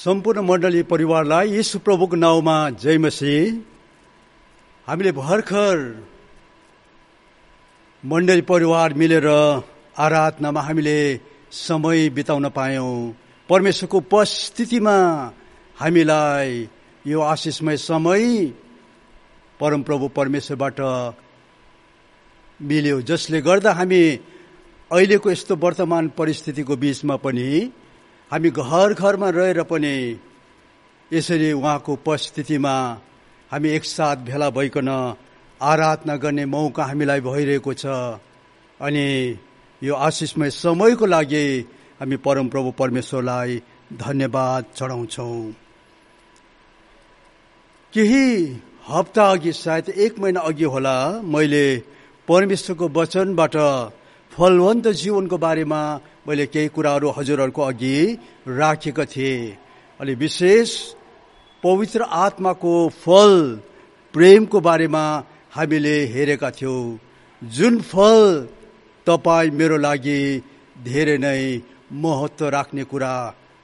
सम्पूर्ण मण्डली परिवारलाई यीशु प्रभुको नाउँमा जय मसीह। हामीले भर्खर मण्डली परिवार मिलेर आराधनामा हामीले समय बिताउन पायौं। परमेश्वरको उपस्थितिमा हामीलाई यो आशिषमय समय परमप्रभु परमेश्वरबाट मिल्यो, जसले गर्दा हामी अहिलेको यस्तो वर्तमान परिस्थितिको बीचमा पनि हामी घर घरमा रहेर पनि यसरी उहाँको उपस्थितिमा हामी एकसाथ भेला भइकन आराधना गर्ने मौका हामीलाई भइरहेको छ। अनि यो आशिषमय समयको लागि हामी परमप्रभु परमेश्वरलाई धन्यवाद चढाउँछौं। केही हप्ता अघि, सायद 1 महिना अघि होला, मैले परमेश्वरको वचनबाट फलवन्त जीवनको बारेमा मैले केही कुराहरू हजुरहरूको अघि राखेका थिए। अनि विशेष पवित्र आत्माको फल प्रेमको बारेमा हामीले हेरेका थियौं। जुन फल तपाईँ मेरो लागि धेरै नै महत्त्व राख्ने कुरा,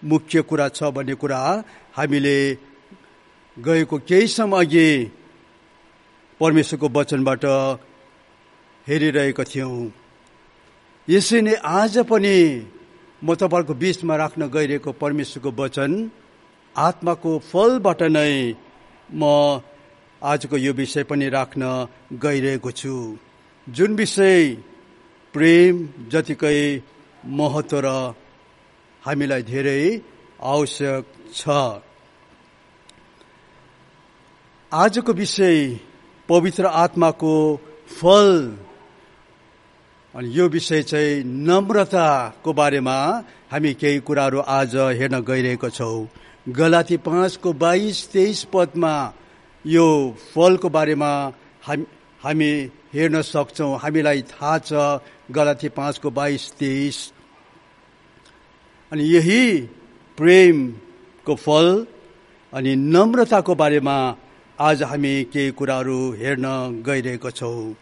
मुख्य कुरा छ भन्ने कुरा हामीले गएको केही समय अघि परमेश्वरको वचनबाट हेरिरहेका थियौं। यसै नै आज पनि म तपाईहरुको बीचमा राख्न गइरहेको परमेश्वरको वचन आत्माको फलबाट नै म आजको यो विषय पनि राख्न गइरहेको छु, जुन विषय प्रेम जतिकै महत्त्व र हामीलाई धेरै आवश्यक छ। आजको विषय पवित्र आत्माको फल, अनि यो विषय चाहिँ नम्रताको बारेमा हामी केही कुराहरू आज हेर्न गइरहेका छौं। गलाती 5को 22-23 पदमा यो फलको बारेमा हामी हेर्न सक्छौं। हामीलाई थाहा छ गलाती 5को 22-23। अनि यही प्रेमको फल अनि नम्रताको बारेमा आज हामी केही कुराहरू हेर्न गइरहेका छौं।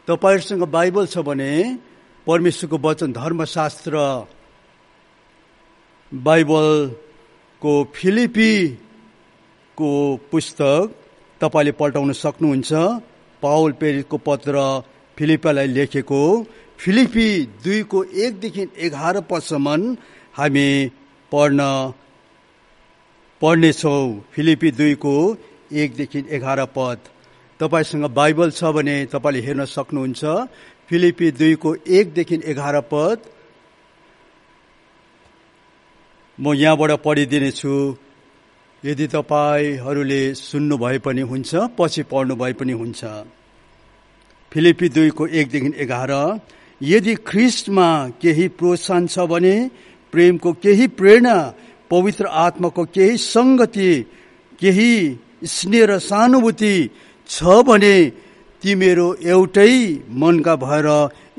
तपाईहरुसँग बाइबल छ भने परमेश्वरको वचन धर्मशास्त्र बाइबलको फिलिपीको पुस्तक तपाईले पल्टाउन सक्नुहुन्छ। पाउल प्रेरितको पत्र फिलिपीलाई लेखेको फिलिपी 2को 1देखि 11 पदसम्म हामी पढ्नेछौं। फिलिपी 2को 1देखि 11 पद। तपाईसँग बाइबल छ भने तपाईले हेर्न सक्नुहुन्छ। फिलिपी 2को 1देखि 11 पद म यहाँबाट पढिदिनेछु। यदि तपाईहरूले सुन्नु भए पनि हुन्छ, पछि पढ्नु भए पनि हुन्छ। फिलिपी 2को 1देखि 11। यदि ख्रीष्टमा केही प्रोत्साहन छ भने, प्रेमको केही प्रेरणा, पवित्र आत्माको केही संगति, केही स्नेह र सहानुभूति छ भने तिमीहरू एउटै मनका भएर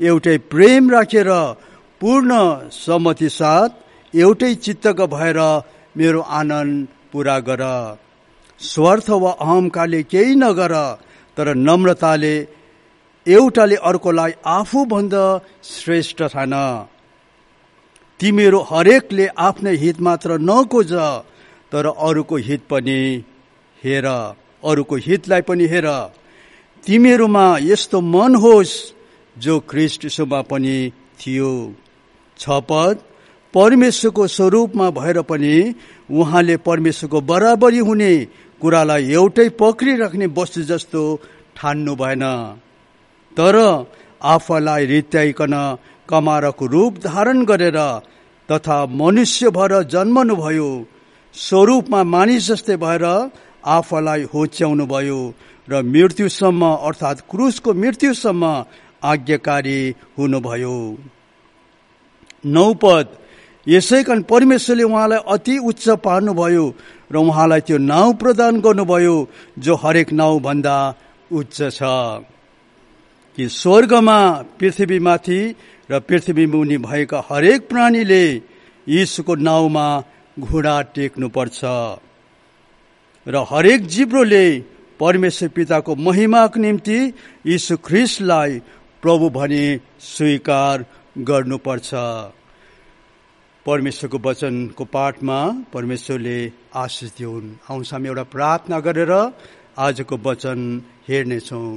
एउटै प्रेम राखेर पूर्ण सहमति साथ एउटै चित्तका भएर मेरो आनन्द पूरा गर। स्वार्थ वा अहंकारले केही नगर, तर नम्रताले एउटाले अर्कोलाई आफूभन्दा श्रेष्ठ ठान। तिमीहरू हरेकले आफ्नै हित मात्र नखोज, तर अरूको हित पनि हेर, अरूको हितलाई पनि हेर। तिमीहरूमा यस्तो मन होस् जो ख्रीष्ट येशूमा पनि थियो। 6 पद। परमेश्वरको स्वरूपमा भएर पनि उहाँले परमेश्वरको बराबरी हुने कुरालाई एउटै पक्रिराख्ने वस्तु जस्तो ठान्नु भएन, तर आफूलाई रित्याइकन कमारको रूप धारण गरेर तथा मनुष्य भएर जन्मनु भयो। स्वरूपमा मानिस जस्तै भएर आफूलाई होच्याउनु भयो र मृत्युसम्म अर्थात् क्रुसको मृत्युसम्म आज्ञाकारी हुनुभयो। 9 पद। यसै कारण परमेश्वरले उहाँलाई अति उच्च पार्नुभयो र उहाँलाई त्यो नाउँ प्रदान गर्नुभयो जो हरेक नाउँ भन्दा उच्च छ, कि स्वर्गमा, पृथ्वीमाथि र पृथ्वी मुनि भएका हरेक प्राणीले यीशुको नाउँमा घुँडा टेक्नु पर्छ र हरेक जिब्रोले परमेश्वर पिताको महिमाको निम्ति यीशु ख्रीष्टलाई प्रभु भनी स्वीकार गर्नुपर्छ। परमेश्वरको वचनको पाठमा परमेश्वरले आशिष दिउन्। आउँछ हामी एउटा प्रार्थना गरेर आजको वचन हेर्नेछौँ।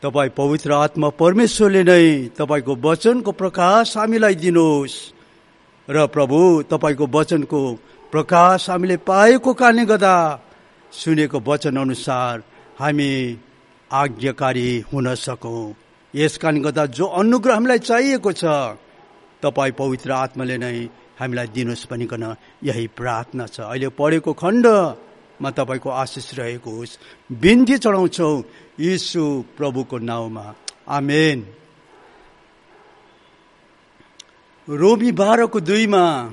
तपाईँ पवित्र आत्मा परमेश्वरले नै तपाईँको वचनको प्रकाश हामीलाई दिनुहोस् र प्रभु तपाईँको वचनको प्रकाश हामीले पाएको कारणले गर्दा सुनेको वचन अनुसार हामी आज्ञाकारी हुन सकौँ। यस कारणले गर्दा जो अनुग्रह हामीलाई चाहिएको छ तपाईँ पवित्र आत्माले नै हामीलाई दिनुहोस् भनिकन यही प्रार्थना छ। अहिले पढेको खण्डमा तपाईँको आशिष रहेको होस् बिन्ती चढाउँछौँ यीशु प्रभुको नाउँमा, आमेन। रोमी 12:2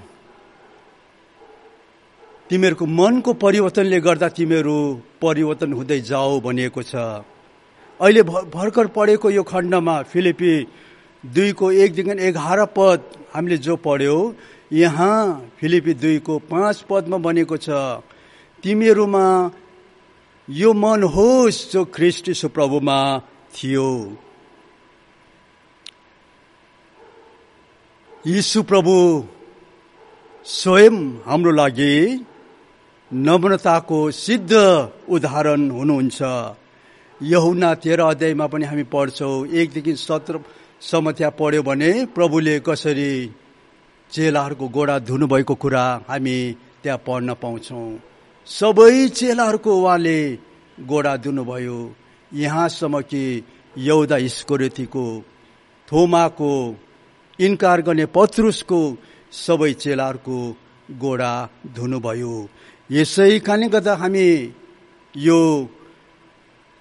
तिमीहरूको मनको परिवर्तनले गर्दा तिमीहरू परिवर्तन हुँदै जाऊ भनिएको छ। अहिले भर्खर पढेको यो खण्डमा फिलिपी 2:1-11 पद हामीले जो पढ्यो, यहाँ फिलिपी 2:5 भनेको छ, तिमीहरूमा यो मन होस् जो ख्रीष्ट यीशु प्रभुमा थियो। यीशु प्रभु स्वयं हाम्रो लागि नम्रताको सिद्ध उदाहरण हुनुहुन्छ। यूहन्ना 13 अध्यायमा पनि हामी पढ्छौँ, 1-17 त्यहाँ पढ्यो भने प्रभुले कसरी चेलाहरूको गोडा धुनुभएको कुरा हामी त्यहाँ पढ्न पाउँछौँ। सबै चेलाहरूको उहाँले गोडा धुनुभयो, यहाँसम्म कि यहुदा इस्करियोतीको, थोमाको, इन्कार गर्ने पत्रुसको, सबै चेलाहरूको गोडा धुनुभयो। यसै कारणले गर्दा हामी यो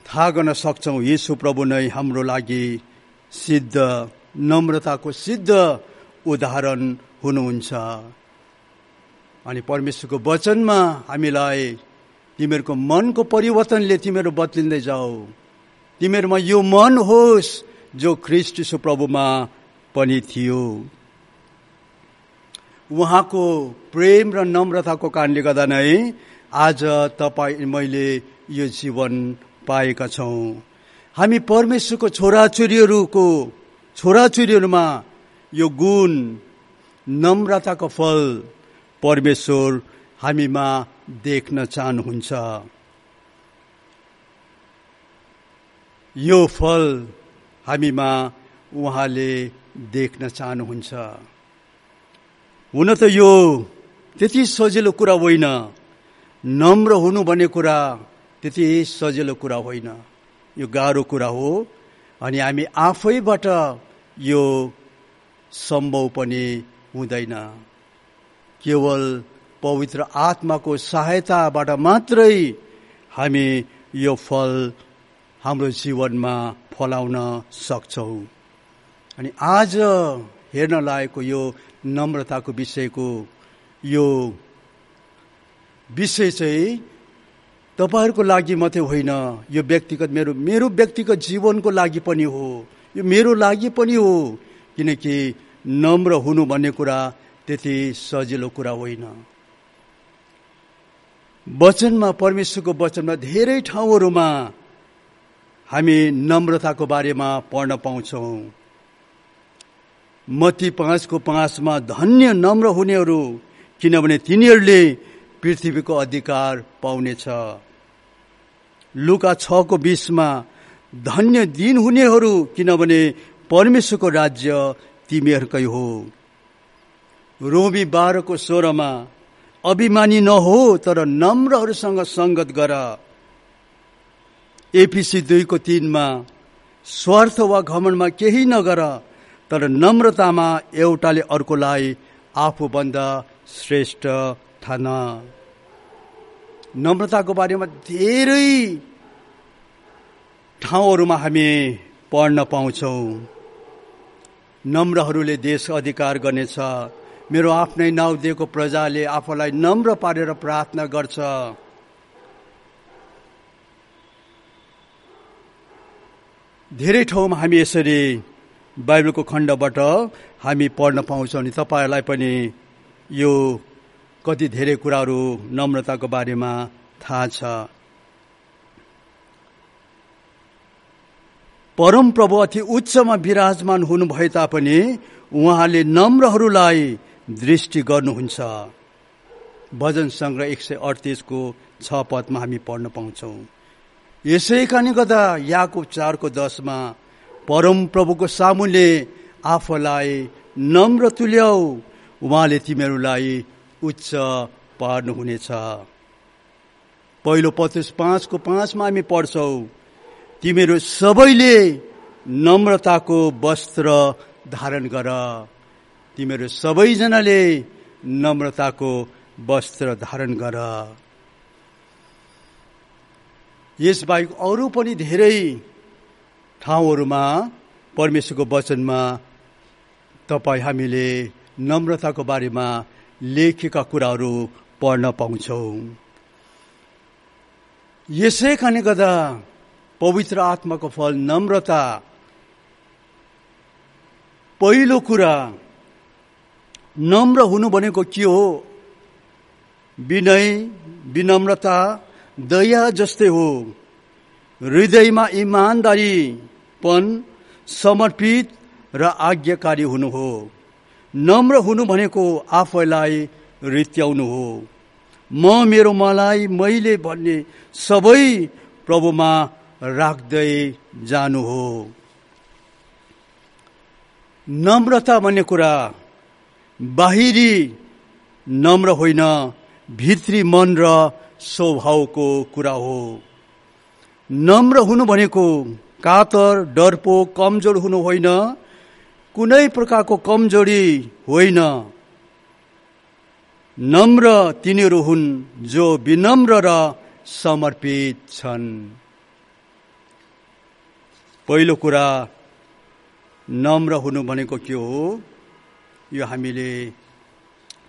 थाहा गर्न सक्छौँ यीशु प्रभु नै हाम्रो लागि सिद्ध नम्रताको सिद्ध उदाहरण हुनुहुन्छ। अनि परमेश्वरको वचनमा हामीलाई तिमीहरूको मनको परिवर्तनले तिमीहरू बदलिँदै जाऊ, तिमीहरूमा यो मन होस् जो ख्रीष्ट यीशु प्रभुमा पनि थियो। उहाँको प्रेम र नम्रताको कारणले गर्दा नै आज तपाईँ मैले यो जीवन पाएका छौँ। हामी परमेश्वरको छोराछोरीहरूमा यो गुण नम्रताको फल परमेश्वर हामीमा देख्न चाहनुहुन्छ। यो फल हामीमा उहाँले देख्न चाहनुहुन्छ। हुन त यो त्यति सजिलो कुरा होइन, नम्र हुनु भन्ने कुरा त्यति सजिलो कुरा होइन, यो गाह्रो कुरा हो। अनि हामी आफैबाट यो सम्भव पनि हुँदैन, केवल पवित्र आत्माको सहायताबाट मात्रै हामी यो फल हाम्रो जीवनमा फलाउन सक्छौँ। अनि आज हेर्न लागेको यो नम्रताको विषयको यो विषय चाहिँ तपाईहरूको लागि मात्रै होइन, यो व्यक्तिगत मेरो व्यक्तिगत जीवनको लागि पनि हो, यो मेरो लागि पनि हो। किनकि नम्र हुनु भन्ने कुरा त्यति सजिलो कुरा होइन। वचनमा, परमेश्वरको वचनमा धेरै ठाउँहरूमा हामी नम्रताको बारेमा पढ्न पाउँछौँ। मत्ती 5:5 धन्य नम्र हुनेहरू किनभने तिनीहरूले पृथ्वीको अधिकार पाउनेछ। लुका 6:20 धन्य दिन हुनेहरू किनभने परमेश्वरको राज्य तिमीहरूकै हो। रोमी 12:16 अभिमानी नहो तर नम्रहरूसँग संगत गर। एफिसी 2:3 स्वार्थ वा घमण्डमा केही नगर तर नम्रतामा एउटाले अर्कोलाई आफूभन्दा श्रेष्ठ ठान। नम्रताको बारेमा धेरै ठाउँहरूमा हामी पढ्न पाउँछौँ। नम्रहरूले देश अधिकार गर्नेछ, मेरो आफ्नै नाउँ दिएको प्रजाले आफूलाई नम्र पारेर प्रार्थना गर्छ। धेरै ठाउँमा हामी यसरी बाइबलको खण्डबाट हामी पढ्न पाउँछौँ। अनि तपाईँहरूलाई पनि यो कति धेरै कुराहरू नम्रताको बारेमा थाहा छ। परम प्रभु अति उच्चमा विराजमान हुनुभए तापनि उहाँले नम्रहरूलाई दृष्टि गर्नुहुन्छ। भजन संग्रह 138 को 6 पदमा हामी पढ्न पाउँछौं। यसै कारणले गर्दा याकुब 4 को 10 मा परम प्रभुको सामुले आफूलाई नम्र तुल्याऊ, उहाँले तिमीहरूलाई उच्च पार्नुहुनेछ। पहिलो पत्रुस 5 को 5 मा हामी पढ्छौं, तिमीहरू सबैले नम्रताको वस्त्र धारण गर। तिमीहरू सबैजनाले नम्रताको वस्त्र धारण गर। यसबाहेक अरू पनि धेरै ठाउँहरूमा परमेश्वरको वचनमा हामीले नम्रताको बारेमा लेखेका कुराहरू पढ्न पाउँछौं। यसै कारणले गर्दा पवित्र आत्माको फल नम्रता, पहिलो कुरा नम्र हुनु भनेको के हो? विनय, विनम्रता, दया जस्तै हो। हृदयमा इमानदारीपन, समर्पित र आज्ञाकारी हुनु हो। नम्र हुनु भनेको आफैलाई रित्याउनु हो। मेरो मलाई मैले भन्ने सबै प्रभुमा राख्दै जानु हो। नम्रता भन्ने कुरा बाहिरी नम्र होइन, भित्री मन र स्वभावको कुरा हो। नम्र हुनु भनेको कातर, डरपोक, कमजोर हुनु होइन, कुनै प्रकारको कमजोरी होइन। नम्र तिनीहरू हुन् जो विनम्र र समर्पित छन्। पहिलो कुरा नम्र हुनु भनेको के हो, यो हामीले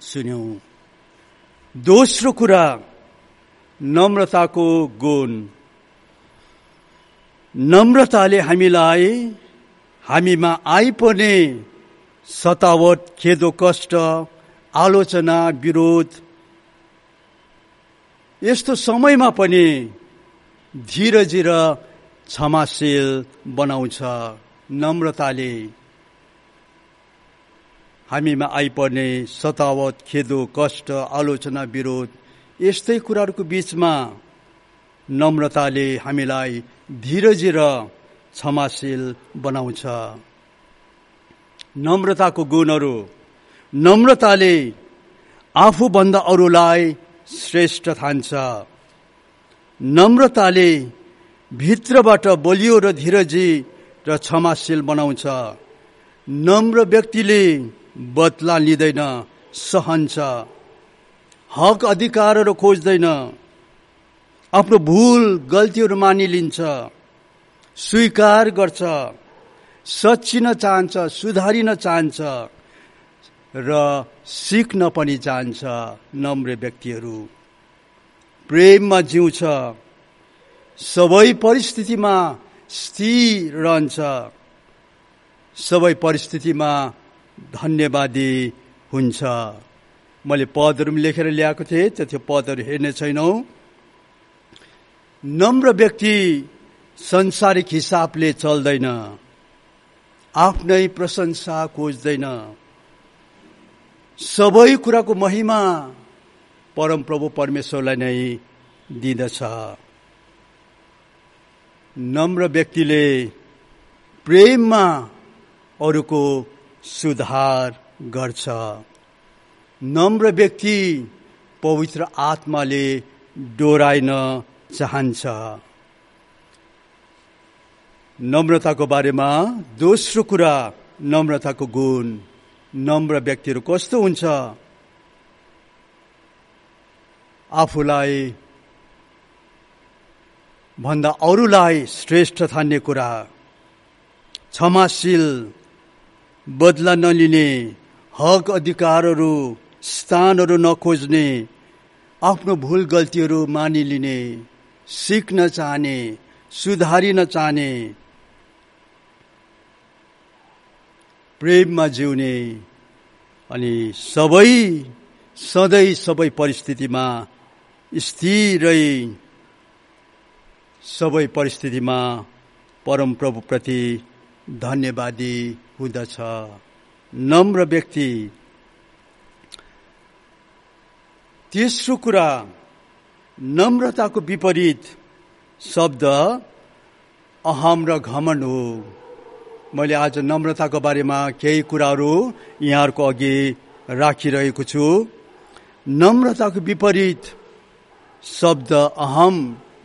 सुन्यौं। दोस्रो कुरा नम्रताको गुण। नम्रताले हामीमा आइपर्ने सतावट, खेदो, कष्ट, आलोचना, विरोध, यस्तो समयमा पनि धीरजी र क्षमाशील बनाउँछ। नम्रताले हामीमा आइपर्ने सतावट, खेदो, कष्ट, आलोचना, विरोध, यस्तै कुराहरूको बीचमा नम्रताले हामीलाई धीरजी र क्षमाशील बनाउँछ। नम्रताको गुणहरू। नम्रताले आफूभन्दा अरूलाई श्रेष्ठ ठान्छ। नम्रताले भित्रबाट बलियो र धीरजी र क्षमाशील बनाउँछ। नम्र व्यक्तिले बदला लिँदैन, सहन्छ। हक अधिकारहरू खोज्दैन, आफ्नो भूल गल्तीहरू मानिलिन्छ, स्वीकार गर्छ, सच्चिन चाहन्छ, सुधारिन चाहन्छ र सिक्न पनि चाहन्छ। नम्र व्यक्तिहरू प्रेममा जिउँछ, सबै परिस्थितिमा स्थिर रहन्छ, सबै परिस्थितिमा धन्यवादी हुन्छ। मैले पदहरू लेखेर ल्याएको थिएँ, त्यो पदहरू हेर्ने छैनौं। नम्र व्यक्ति संसारिक हिसाबले चल्दैन, आफ्नै प्रशंसा खोज्दैन, सबै कुराको महिमा परमप्रभु परमेश्वरलाई नै दिँदछ। नम्र व्यक्तिले प्रेममा अरूको सुधार गर्छ। नम्र व्यक्ति पवित्र आत्माले डोराइन चाहन्छ। नम्रताको बारेमा दोस्रो कुरा, नम्रताको गुण। नम्र व्यक्तिहरू कस्तो हुन्छ? आफूलाई भन्दा अरूलाई श्रेष्ठ ठान्ने कुरा, क्षमाशील, बदला नलिने, हक अधिकारहरू, स्थानहरू नखोज्ने, आफ्नो भूल गल्तीहरू मानिलिने, सिक्न चाहने, सुधारिन चाहने, प्रेममा जिउने अनि सधैँ सबै परिस्थितिमा स्थिरै, सबै परिस्थितिमा परमप्रभु प्रति धन्यवादी हुँदछ। नम्र व्यक्ति तेस्रो कुरा, नम्रताको विपरीत शब्द अहम र घमण्ड हो। मैले आज नम्रताको बारेमा केही कुराहरू यहाँहरूको अघि राखिरहेको छु। नम्रताको विपरीत शब्द अहम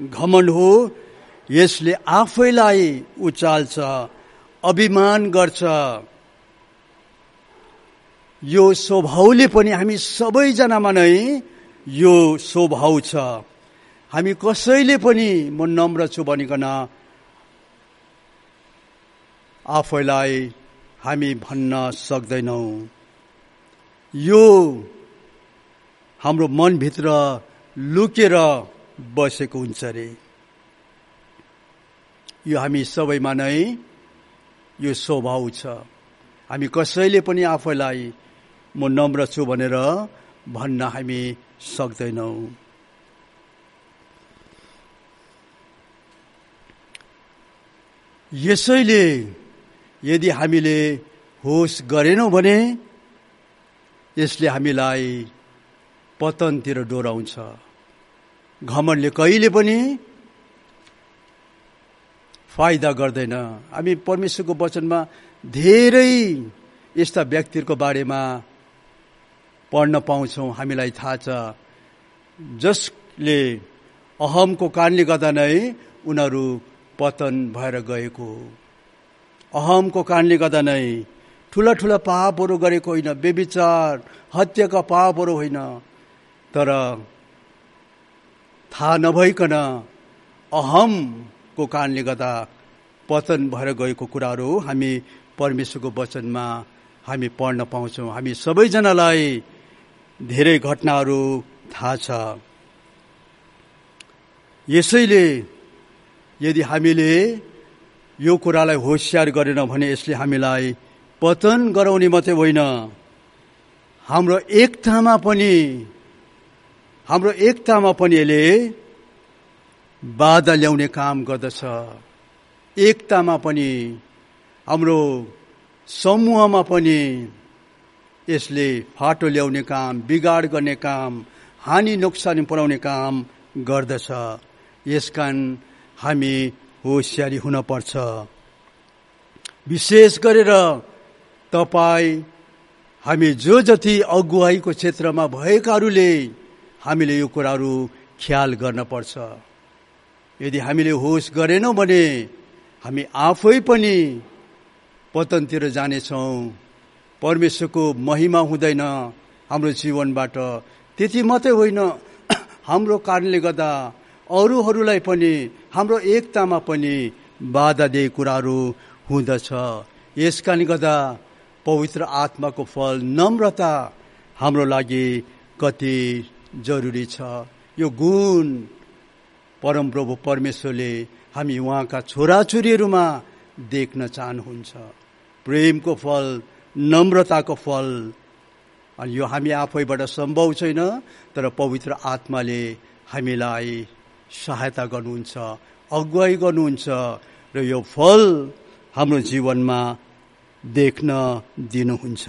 घमण्ड हो। यसले आफैलाई उचाल्छ, अभिमान गर्छ। यो स्वभावले पनि हामी सबैजनामा नै यो स्वभाव छ। हामी कसैले पनि म नम्र छु भनिकन आफैलाई हामी भन्न सक्दैनौँ। यो हाम्रो मनभित्र लुकेर बसेको हुन्छ रे। यो हामी सबैमा नै यो स्वभाव छ। हामी कसैले पनि आफैलाई म नम्र छु भनेर भन्न हामी सक्दैनौँ। यसैले यदि हामीले होस गरेनौँ भने यसले हामीलाई पतनतिर डोराउँछ। घमण्डले कहिले पनि फाइदा गर्दैन। हामी परमेश्वरको वचनमा धेरै यस्ता व्यक्तिहरूको बारेमा पढ्न पाउँछौँ। हामीलाई थाहा छ जसले अहमको कारणले गर्दा नै उनीहरू पतन भएर गएको। अहमको कारणले गर्दा नै ठुला ठुला पापहरू गरेको होइन, व्यभिचार हत्याका पापहरू होइन, तर थाहा नभइकन अहमको कारणले गर्दा पतन भएर गएको कुराहरू हामी परमेश्वरको वचनमा हामी पढ्न पाउँछौँ। हामी सबैजनालाई धेरै घटनाहरू थाहा छ। यसैले यदि हामीले यो कुरालाई होसियार गरेनौँ भने यसले हामीलाई पतन गराउने मात्रै होइन, हाम्रो एकतामा पनि यसले बाधा ल्याउने काम गर्दछ। एकतामा पनि, हाम्रो समूहमा पनि यसले फाटो ल्याउने काम, बिगाड गर्ने काम, हानि नोक्सानी पुर्याउने काम गर्दछ। यसकारण हामी होसियारी हुन पर्छ। विशेष गरेर हामी जो जति अगुवाईको क्षेत्रमा भएकाहरूले हामीले यो कुराहरू ख्याल गर्न पर्छ। यदि हामीले होस गरेनौँ भने हामी आफै पनि पतनतिर जानेछौँ। परमेश्वरको महिमा हुँदैन हाम्रो जीवनबाट। त्यति मात्रै होइन, हाम्रो कारणले गर्दा अरूहरूलाई पनि, हाम्रो एकतामा पनि बाधा दिए कुराहरू हुँदछ। यसकारणले गर्दा पवित्र आत्माको फल नम्रता हाम्रो लागि कति जरुरी छ। यो गुण परमप्रभु परमेश्वरले हामी उहाँका छोराछोरीहरूमा देख्न चाहनुहुन्छ। प्रेमको फल, नम्रताको फल। अनि यो हामी आफैबाट सम्भव छैन, तर पवित्र आत्माले हामीलाई सहायता गर्नुहुन्छ, अगुवाई गर्नुहुन्छ र यो फल हाम्रो जीवनमा देख्न दिनुहुन्छ।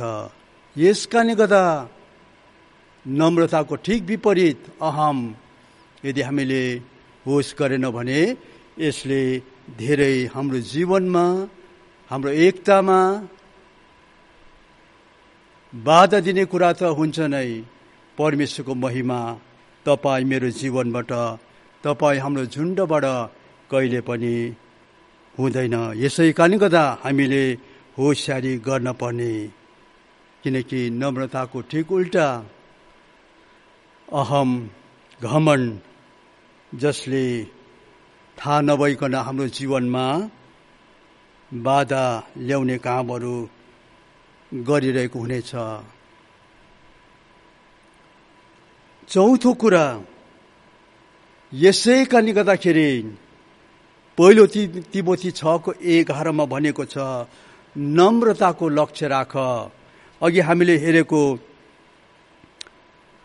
यसकारणले गर्दा नम्रताको ठिक विपरीत अहम यदि हामीले होस गरेनौँ भने यसले धेरै हाम्रो जीवनमा, हाम्रो एकतामा बाधा दिने कुरा त हुन्छ नै। परमेश्वरको महिमा तपाईँ मेरो जीवनबाट, तपाईँ हाम्रो झुण्डबाट कहिले पनि हुँदैन। यसै कारणले गर्दा हामीले होसियारी गर्न पर्ने, किनकि नम्रताको ठिक उल्टा अहम घमण्ड, जसले थाहा नभइकन हाम्रो जीवनमा बाधा ल्याउने कामहरू गरिरहेको हुनेछ। चौथो कुरा, यसै कारणले गर्दाखेरि पहिलो तिमोथी 6:11 भनेको छ, नम्रताको लक्ष्य राख। अघि हामीले हेरेको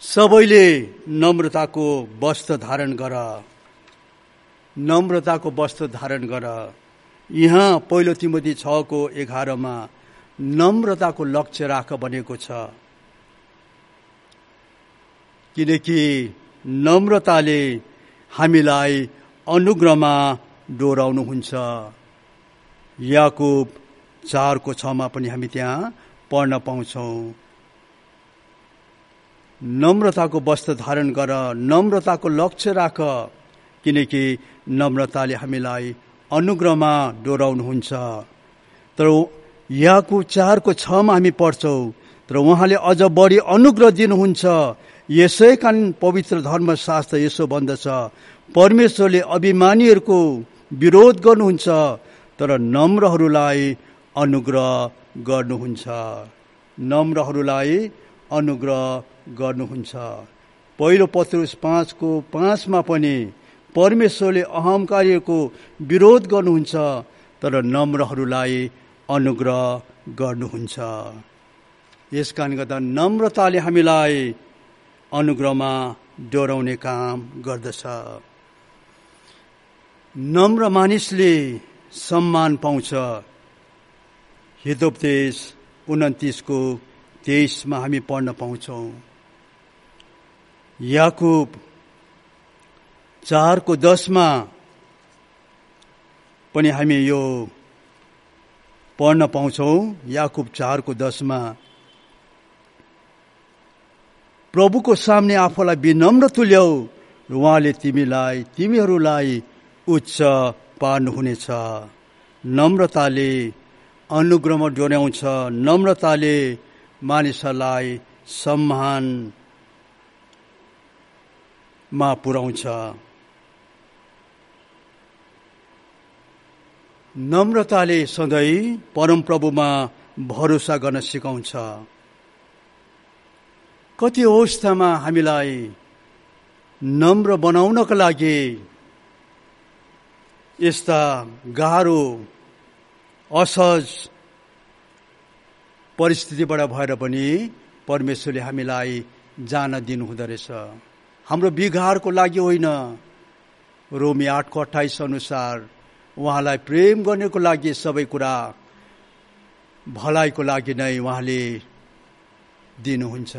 सबैले नम्रताको वस्त्र धारण गर, नम्रताको वस्त्र धारण गर। यहाँ पहिलो तिमोथी 6:11 नम्रताको लक्ष्य राख भनेको छ। किनकि नम्रताले हामीलाई अनुग्रहमा डोराउनुहुन्छ। याकुब 4:6 पनि हामी त्यहाँ पढ्न पाउँछौँ। नम्रताको वस्त्र धारण गर, नम्रताको लक्ष्य राख, किनकि नम्रताले हामीलाई अनुग्रहमा डोराउनुहुन्छ। तर याकुब 4:6 हामी पढ्छौँ, तर उहाँले अझ बढी अनुग्रह दिनुहुन्छ। यसै कारण पवित्र धर्मशास्त्र यसो भन्दछ, परमेश्वरले अभिमानीहरूको विरोध गर्नुहुन्छ तर नम्रहरूलाई अनुग्रह गर्नुहुन्छ। नम्रहरूलाई अनुग्रह गर्नुहुन्छ। पहिलो पत्रुस 5:5 पनि परमेश्वरले अहंकारीहरूको विरोध गर्नुहुन्छ तर नम्रहरूलाई अनुग्रह गर्नुहुन्छ। यसकारण गर्दा नम्रताले हामीलाई अनुग्रहमा डोराउने काम गर्दछ। नम्र मानिसले सम्मान पाउँछ। हितोपदेश 29:23 हामी पढ्न पाउँछौँ। याकुब 4:10 पनि हामी यो पढ्न पाउँछौँ। याकुब 4:10 प्रभुको सामने आफूलाई विनम्र तुल्याऊ र उहाँले तिमीहरूलाई उच्च पार्नुहुनेछ। नम्रताले अनुग्रहमा डोर्याउँछ। नम्रताले मानिसहरूलाई सम्मानमा पुर्याउँछ। नम्रताले सधैँ परमप्रभुमा भरोसा गर्न सिकाउँछ। कति अवस्थामा हामीलाई नम्र बनाउनका लागि यस्ता गाह्रो असहज परिस्थितिबाट भएर पनि परमेश्वरले हामीलाई जान दिनुहुँदो रहेछ। हाम्रो बिगारको लागि होइन, रोमी 8:28 अनुसार उहाँलाई प्रेम गर्नेको लागि सबै कुरा भलाइको लागि नै उहाँले दिनुहुन्छ।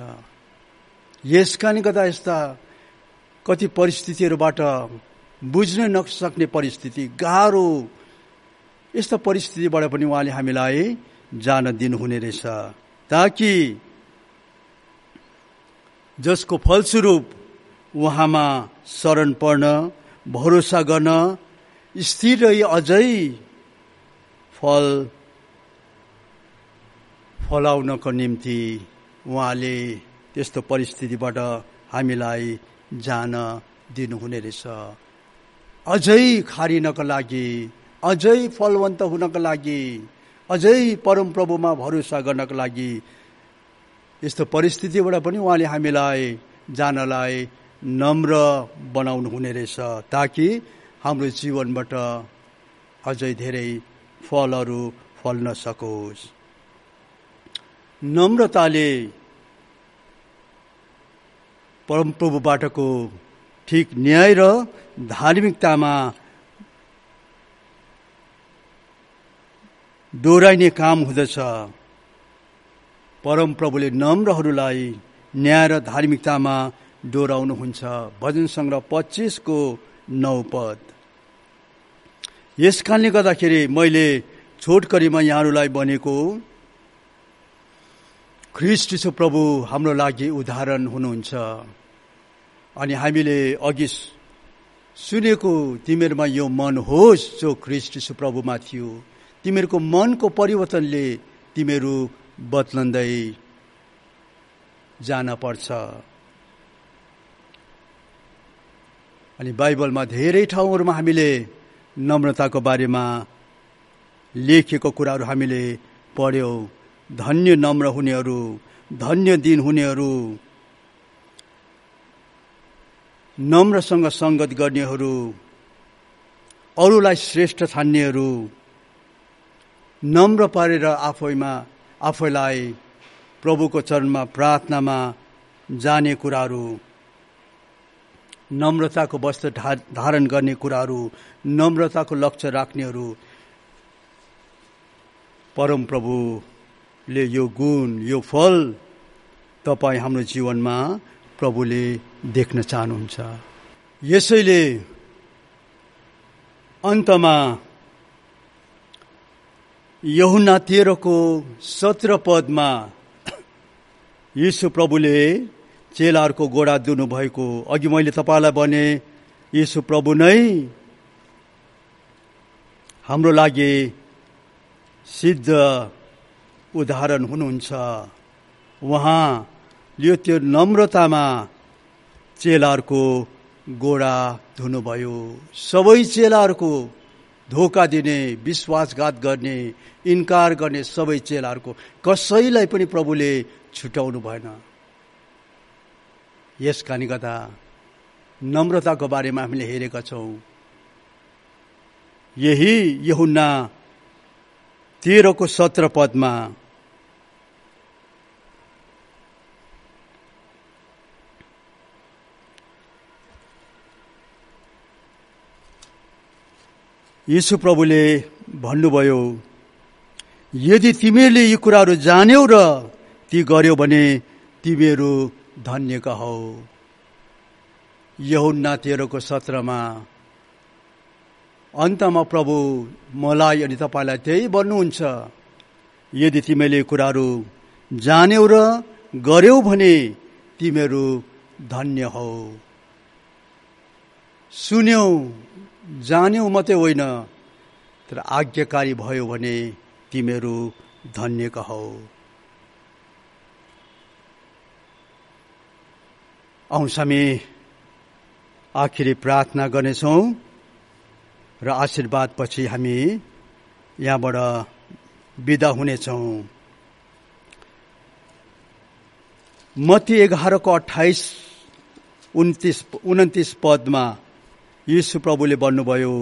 यसकारण गर्दा यस्ता कति परिस्थितिहरूबाट बुझ्न नसक्ने परिस्थिति, गाह्रो यस्ता परिस्थितिबाट पनि उहाँले हामीलाई जान दिनुहुने रहेछ, ताकि जसको फलस्वरूप उहाँमा शरण पर्न, भरोसा गर्न, स्थिर रही अझै फलाउनको निम्ति उहाँले त्यस्तो परिस्थितिबाट हामीलाई जान दिनुहुने रहेछ। अझै खारिनको लागि, अझै फलवन्त हुनको लागि, अझै परमप्रभुमा भरोसा गर्नको लागि यस्तो परिस्थितिबाट पनि उहाँले हामीलाई जानलाई नम्र बनाउनु हुने रहेछ, ताकि हाम्रो जीवनबाट अझै धेरै फलहरू फल्न सकोस्। नम्रताले परमप्रभुबाटको ठिक न्याय र धार्मिकतामा डोराइने काम हुँदछ। परमप्रभुले नम्रहरूलाई न्याय र धार्मिकतामा डोराउनुहुन्छ। भजन सङ्ग्रह 25:9। यस कारणले गर्दाखेरि मैले छोटकरीमा यहाँहरूलाई भनेको, ख्रीष्ट यीशु प्रभु हाम्रो लागि उदाहरण हुनुहुन्छ। अनि हामीले अघि सुनेको तिमीहरूमा यो मन होस् जो ख्रीष्ट यीशु प्रभुमा थियो। तिमीहरूको मनको परिवर्तनले तिमीहरू बदलँदै जान पर्छ। अनि बाइबलमा धेरै ठाउँहरूमा हामीले नम्रताको बारेमा लेखेको कुराहरू हामीले पढ्यौँ। धन्य नम्र हुनेहरू, धन्य दिन हुनेहरू, नम्रसँग संगत गर्नेहरू, अरूलाई श्रेष्ठ ठान्नेहरू, नम्र पारेर आफैलाई प्रभुको चरणमा प्रार्थनामा जाने कुराहरू, नम्रताको वस्त्र धारण गर्ने कुराहरू, नम्रताको लक्ष्य राख्नेहरू, परमप्रभुले यो गुण, यो फल तपाईँ हाम्रो जीवनमा प्रभुले देख्न चाहनुहुन्छ। यसैले अन्तमा यूहन्ना 13:17 पदमा यीशु प्रभुले चेलाहरूको गोडा धुनु भएको अघि मैले तपाईलाई भने यीशु प्रभु नै हाम्रो लागि सिद्ध उदाहरण हुनुहुन्छ। उहाँले त्यो नम्रतामा चेलाहरूको गोडा धुनुभयो। सबै चेलाहरूको धोका दिने, विश्वासघात गर्ने, इन्कार गर्ने सबै चेलाहरूको कसैलाई पनि प्रभुले छुटाउनु भएन। यस कारणले गर्दा नम्रताको बारेमा हामीले हेरेका छौं। यही यूहन्ना 13:17 पदमा यीशु प्रभुले भन्नुभयो, यदि तिमीले यी कुराहरू जान्यौ र ती गर्यौ भने तिमीहरू धन्यका हौ। यूहन्ना 13:17 अन्तमा प्रभु मलाई अनि तपाईलाई त्यही भन्नुहुन्छ, यदि तिमीले कुराहरू जान्यौ र गर्यौ भने तिमीहरू धन्य हौ। सुन्यौ जान्यौ मात्रै होइन, तर आज्ञाकारी भयो भने तिमीहरू धन्यका हौ। आउनुहोस् हामी आखिरी प्रार्थना गर्नेछौं र आशीर्वाद पछि हामी यहाँबाट बिदा हुनेछौं। मत्ती 11:28-29 पदमा यीशु प्रभुले भन्नुभयो,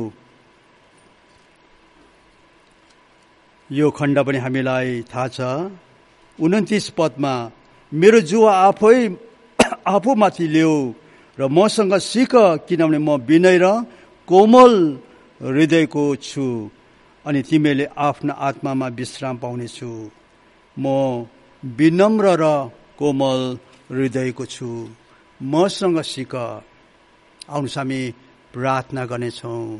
यो खण्ड पनि हामीलाई थाहा छ। 29 पदमा मेरो जुवा आफूमाथि ल्याऊ र मसँग सिक, किनभने म विनय र कोमल हृदयको छु अनि तिमीले आफ्नो आत्मामा विश्राम पाउनेछु। म विनम्र र कोमल हृदयको छु, मसँग सिक। आउनुहोस् हामी प्रार्थना गर्नेछौं।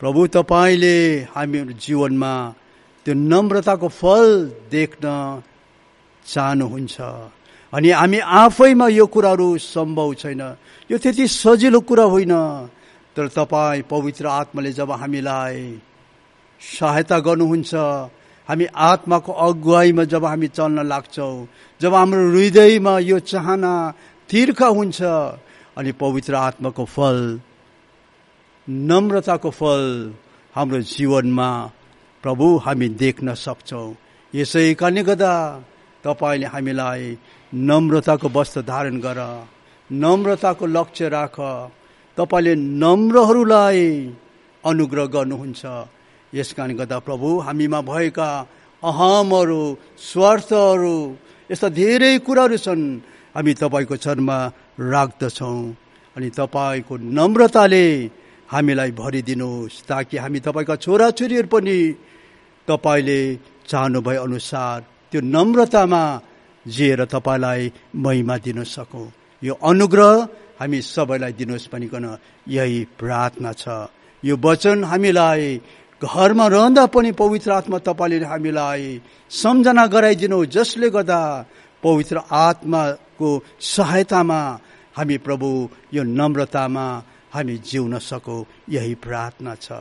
प्रभु तपाईले हाम्रो जीवनमा त्यो नम्रताको फल देख्न चाहनुहुन्छ अनि हामी आफैमा यो कुराहरू सम्भव छैन। यो त्यति सजिलो कुरा होइन, तर तपाई पवित्र आत्माले जब हामीलाई सहायता गर्नुहुन्छ, हामी आत्माको अगुवाईमा जब हामी चल्न लाग्छौं, जब हाम्रो हृदयमा यो चाहना तिर्खा हुन्छ अनि पवित्र आत्माको फल, नम्रताको फल हाम्रो जीवनमा प्रभु हामी देख्न सक्छौं। यसै कारणले गर्दा तपाईले हामीलाई नम्रताको वस्त्र धारण गर, नम्रताको लक्ष्य राख। तपाईले नम्रहरूलाई अनुग्रह गर्नुहुन्छ। यसकारण गर्दा प्रभु हामीमा भएका अहमहरू, स्वार्थहरू, यस्ता धेरै कुराहरू छन्, हामी तपाईको चरणमा राख्दछौं अनि तपाईको नम्रताले हामीलाई भरिदिनुहोस्, ताकि हामी तपाईका छोराछोरीहरू पनि तपाईले चाहनु भए अनुसार त्यो नम्रतामा जिएर तपाईलाई महिमा दिन सकौं। यो अनुग्रह हामी सबैलाई दिनुहोस् भनिकन यही प्रार्थना छ। यो वचन हामीलाई घरमा रहँदा पनि पवित्र आत्मा तपाईले हामीलाई सम्झना गराइदिनु, जसले गर्दा पवित्र आत्माको सहायतामा हामी प्रभु यो नम्रतामा हामी जिउन सकौं। यही प्रार्थना छ।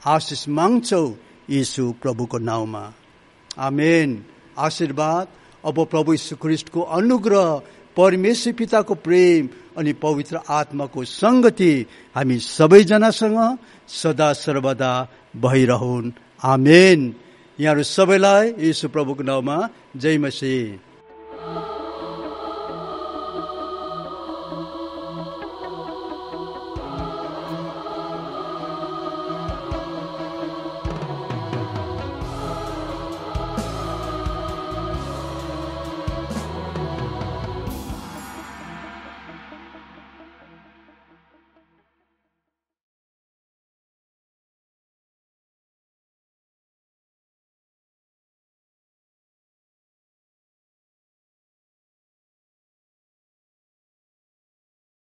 आशिष माग्छौ यीशु प्रभुको नाउँमा, आमेन। आशीर्वाद अब प्रभु यीशु ख्रीष्टको अनुग्रह, परमेश्वर पिताको प्रेम अनि पवित्र आत्माको संगति हामी सबैजनासँग सदा सर्वदा भइरहन्, आमेन। यहाँहरू सबैलाई यीशु प्रभुको नाउँमा जय मसीह।